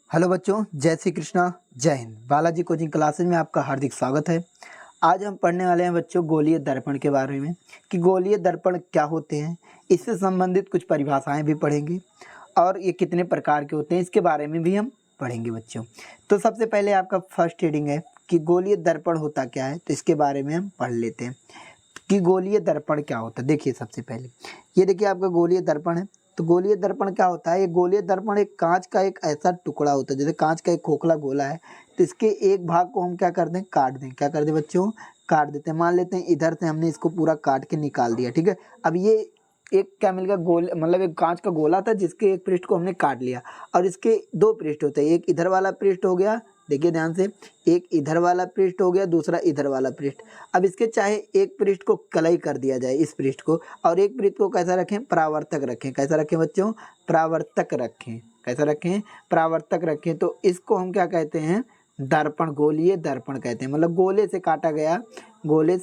Hello बच्चों, जय श्री कृष्णा, जय हिंद। बालाजी कोचिंग क्लासेज में आपका हार्दिक स्वागत है। आज हम पढ़ने वाले हैं बच्चों गोलीय दर्पण के बारे में कि गोलीय दर्पण क्या होते हैं। इससे संबंधित कुछ परिभाषाएं भी पढ़ेंगे और ये कितने प्रकार के होते हैं इसके बारे में भी हम पढ़ेंगे बच्चों। तो सबसे पहले आपका फर्स्ट हेडिंग है कि गोलीय दर्पण होता क्या है, तो इसके बारे में हम पढ़ लेते हैं कि गोलीय दर्पण क्या होता है। देखिए सबसे पहले ये देखिए आपका गोलीय दर्पण है। तो गोलीय दर्पण क्या होता है? ये गोलीय दर्पण एक कांच का एक ऐसा टुकड़ा होता है, जैसे कांच का एक खोखला गोला है, तो इसके एक भाग को हम क्या कर दें, काट दें। क्या कर दें बच्चों? काट देते हैं। मान लेते हैं इधर से हमने इसको पूरा काट के निकाल दिया, ठीक है। अब ये एक क्या मिल गया, गोल मतलब एक कांच का गोला था जिसके एक पृष्ठ को हमने काट लिया और इसके दो पृष्ठ होते हैं। एक इधर वाला पृष्ठ हो गया, देखिए ध्यान से, एक इधर वाला पृष्ठ हो गया, दूसरा इधर वाला पृष्ठ। अब इसके चाहे एक पृष्ठ को कलई कर दिया जाए, इस पृष्ठ को, और एक पृष्ठ को कैसा रखें, परावर्तक रखें। कैसा रखें बच्चों? परावर्तक रखें। कैसा रखें? परावर्तक रखें। तो इसको हम क्या कहते हैं? दर्पण, गोलीय दर्पण कहते हैं। मतलब गोले से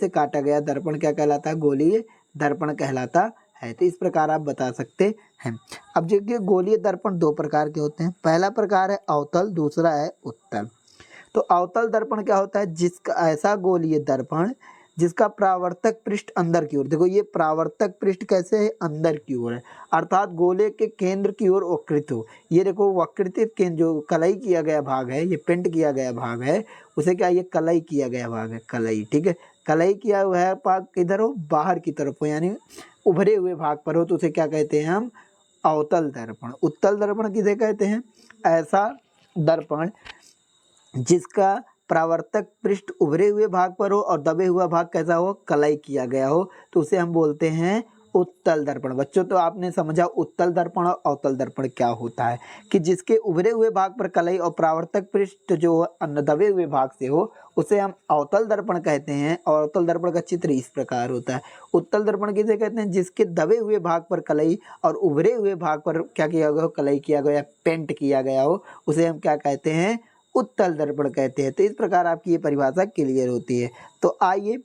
काटा गया दर्पण क्या कहलाता है? गोलीय दर्पण कहलाता है। तो इस प्रकार आप बता सकते हैं। अब देखिए गोलीय दर्पण दो प्रकार के होते हैं। पहला प्रकार है अवतल, दूसरा है उत्तल। तो अवतल दर्पण क्या होता है? जिसका ऐसा गोलीय दर्पण जिसका परावर्तक पृष्ठ अंदर की ओर, देखो ये परावर्तक पृष्ठ कैसे है, अंदर की ओर है, अर्थात गोले के केंद्र की ओर वक्रित हो। ये देखो वक्रित केंद्र, जो कलई किया गया भाग है, ये पेंट किया गया भाग है, उसे क्या, ये कलई किया गया भाग है, कलई, ठीक है। कलई किया हुआ है भाग किधर हो? बाहर की तरफ हो, यानी उभरे हुए भाग पर हो, तो उसे क्या कहते हैं हम? अवतल दर्पण। उत्तल दर्पण किसे कहते हैं? ऐसा दर्पण जिसका परावर्तक पृष्ठ उभरे हुए भाग पर हो और दबे हुआ भाग कैसा हो, कलई किया गया हो, तो उसे हम बोलते हैं उत्तल दर्पण। बच्चों तो आपने समझा उत्तल दर्पण और अवतल दर्पण क्या होता है, कि जिसके उभरे हुए भाग पर कलई और परावर्तक पृष्ठ जो दबे हुए भाग से हो, उसे हम अवतल दर्पण कहते हैं। और अवतल दर्पण का चित्र इस प्रकार होता है। उत्तल दर्पण किसे कहते हैं? जिसके दबे हुए भाग पर कलई और उभरे हुए भाग पर क्या किया गया हो, कलई किया गया, पेंट किया गया हो, उसे हम क्या कहते हैं? उत्तल दर्पण कहते हैं। तो इस प्रकार आपकी ये परिभाषा क्लियर होती है। तो आइए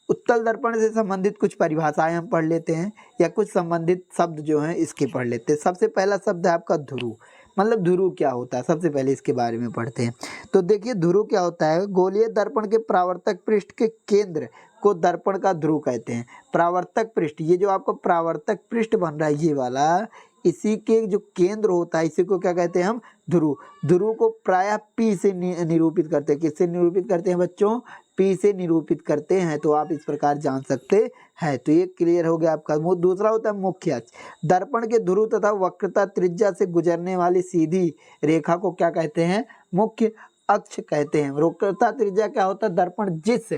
उत्तल दर्पण से संबंधित कुछ परिभाषाएं हम पढ़ लेते हैं, या कुछ संबंधित शब्द जो हैं इसके पढ़ लेते हैं। सबसे पहला शब्द है आपका ध्रुव। मतलब ध्रुव क्या होता है, सबसे पहले इसके बारे में पढ़ते हैं। तो देखिए ध्रुव क्या होता है? गोलीय दर्पण के परावर्तक पृष्ठ के केंद्र को दर्पण का ध्रुव कहते हैं। परावर्तक पृष्ठ, ये जो आपका परावर्तक पृष्ठ बन रहा है ये वाला, इसी के जो केंद्र होता है, इसी को क्या कहते हैं हम? ध्रुव। ध्रुव को प्रायः पी से निरूपित करते हैं। किससे निरूपित करते हैं बच्चों? पी से निरूपित करते हैं। तो आप इस प्रकार जान सकते हैं। तो ये क्लियर हो गया आपका। दूसरा होता है मुख्य अक्ष। दर्पण के ध्रुव तथा वक्रता त्रिज्या से गुजरने वाली सीधी रेखा को क्या कहते हैं? मुख्य अक्ष कहते हैं। वक्रता त्रिज्या क्या होता है? दर्पण जिस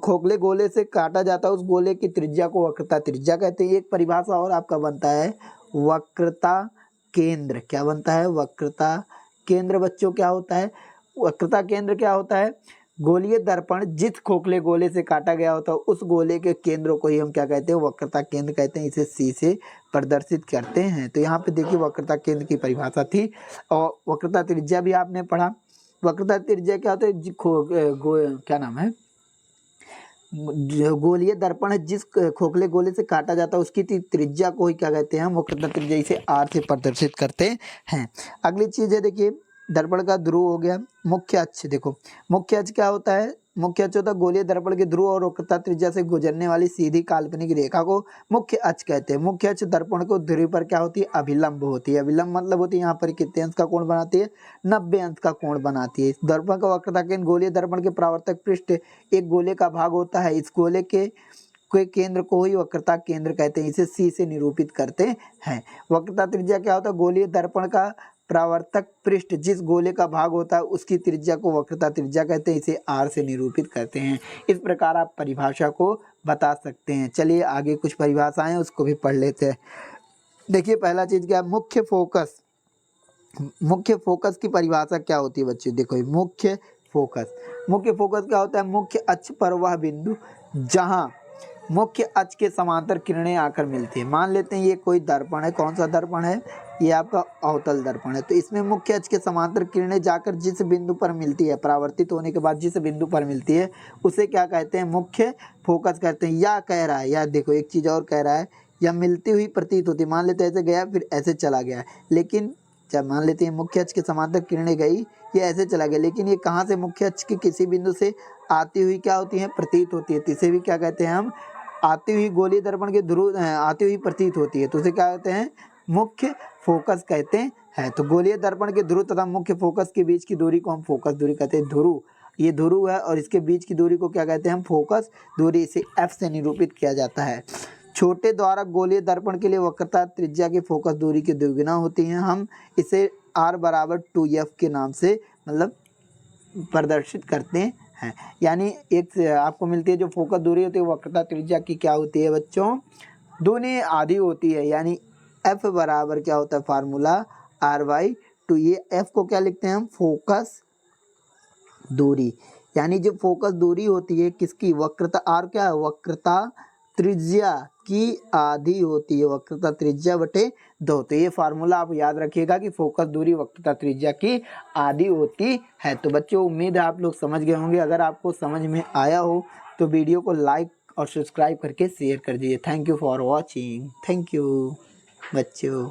खोखले गोले से काटा जाता है, उस गोले की त्रिज्या को वक्रता त्रिज्या कहते हैं। एक परिभाषा और आपका बनता है वक्रता केंद्र। क्या बनता है? वक्रता केंद्र। बच्चों क्या होता है वक्रता केंद्र? क्या होता है? गोलीय दर्पण जिस खोखले गोले से काटा गया होता है, उस गोले के केंद्र को ही हम क्या कहते हैं? वक्रता केंद्र कहते हैं। इसे सी से प्रदर्शित करते हैं। तो यहाँ पे देखिए वक्रता केंद्र की परिभाषा थी। और वक्रता त्रिज्या भी आपने पढ़ा। वक्रता त्रिज्या क्या होता है? क्या नाम है? गोलीय दर्पण है जिस खोखले गोले से काटा जाता है, उसकी त्रिज्या को ही क्या कहते हैं? हम वक्रता त्रिज्या, इसे आर से प्रदर्शित करते हैं। अगली चीज है देखिए, दर्पण का ध्रुव हो गया। मुख्य अक्ष, देखो मुख्य अक्ष क्या होता है? मुख्य अक्ष होता है गोलीय दर्पण के ध्रुव और वक्रता त्रिज्या से गुजरने वाली सीधी काल्पनिक रेखा को मुख्य अक्ष कहते हैं। मुख्य अक्ष दर्पण को ध्रुव पर क्या होती है? अभिलंब होती है। अभिलंब मतलब होती है यहाँ पर कितने अंश का कोण बनाती है? 90 अंश का कोण बनाती है। दर्पण का वक्रता केंद्र गोलीय दर्पण के परावर्तक पृष्ठ एक गोले का भाग होता है। इस गोले के केंद्र को ही वक्रता केंद्र कहते हैं। इसे सी से निरूपित करते हैं। वक्रता त्रिज्या क्या होता है? गोलीय दर्पण का परावर्तक पृष्ठ जिस गोले का भाग होता है, उसकी त्रिज्या को वक्रता त्रिज्या कहते हैं। इसे आर से निरूपित करते हैं। इस प्रकार आप परिभाषा को बता सकते हैं। चलिए आगे कुछ परिभाषाएं उसको भी पढ़ लेते हैं। देखिए पहला चीज क्या है? मुख्य फोकस। मुख्य फोकस की परिभाषा क्या होती है बच्चों? देखो मुख्य फोकस, मुख्य फोकस क्या होता है? मुख्य अक्ष पर वह बिंदु जहां मुख्य अक्ष के समांतर किरणें आकर मिलती है। मान लेते हैं ये कोई दर्पण है। कौन सा दर्पण है? ये आपका अवतल दर्पण है। तो इसमें मुख्य अक्ष के समांतर किरणें जाकर जिस बिंदु पर मिलती है, परावर्तित होने के बाद जिस बिंदु पर मिलती है, उसे क्या कहते हैं? मुख्य फोकस कहते हैं। या कह रहा है, या देखो एक चीज और कह रहा है, या मिलती हुई प्रतीत होती है। मान लेते ऐसे गया फिर ऐसे चला गया, लेकिन जब मान लेते हैं मुख्य अक्ष के समांतर किरणें गई, ये ऐसे चला गया, लेकिन ये कहाँ से मुख्य अक्ष के किसी बिंदु से आती हुई क्या होती है, प्रतीत होती है। तो इसे भी क्या कहते हैं हम, आती हुई गोलीय दर्पण के ध्रुव आती हुई प्रतीत होती है, तो उसे क्या कहते हैं, मुख्य फोकस कहते हैं। तो गोलीय दर्पण के ध्रुव तथा मुख्य फोकस के बीच की दूरी को हम फोकस दूरी कहते हैं। ध्रुव, ये ध्रुव है और इसके बीच की दूरी को क्या कहते हैं हम, फोकस दूरी। इसे F से निरूपित किया जाता है। छोटे द्वारा गोलीय दर्पण के लिए वक्रता त्रिज्या की फोकस दूरी की दुगुना होती है। हम इसे R बराबर 2F के नाम से मतलब प्रदर्शित करते हैं। यानी एक आपको मिलती है जो फोकस दूरी होती है वक्रता त्रिज्या की क्या होती है बच्चों, दूनी आधी होती है। यानी F बराबर क्या होता है, फार्मूला R/2। ये F को क्या लिखते हैं हम, फोकस दूरी। यानी जो फोकस दूरी होती है किसकी, वक्रता R क्या है, वक्रता त्रिज्या की आधी होती है, वक्रता त्रिज्या बटे 2। तो ये फार्मूला आप याद रखिएगा कि फोकस दूरी वक्रता त्रिज्या की आधी होती है। तो बच्चों उम्मीद है आप लोग समझ गए होंगे। अगर आपको समझ में आया हो तो वीडियो को लाइक और सब्सक्राइब करके शेयर कर दीजिए। Thank you for watching. Thank you बच्चों।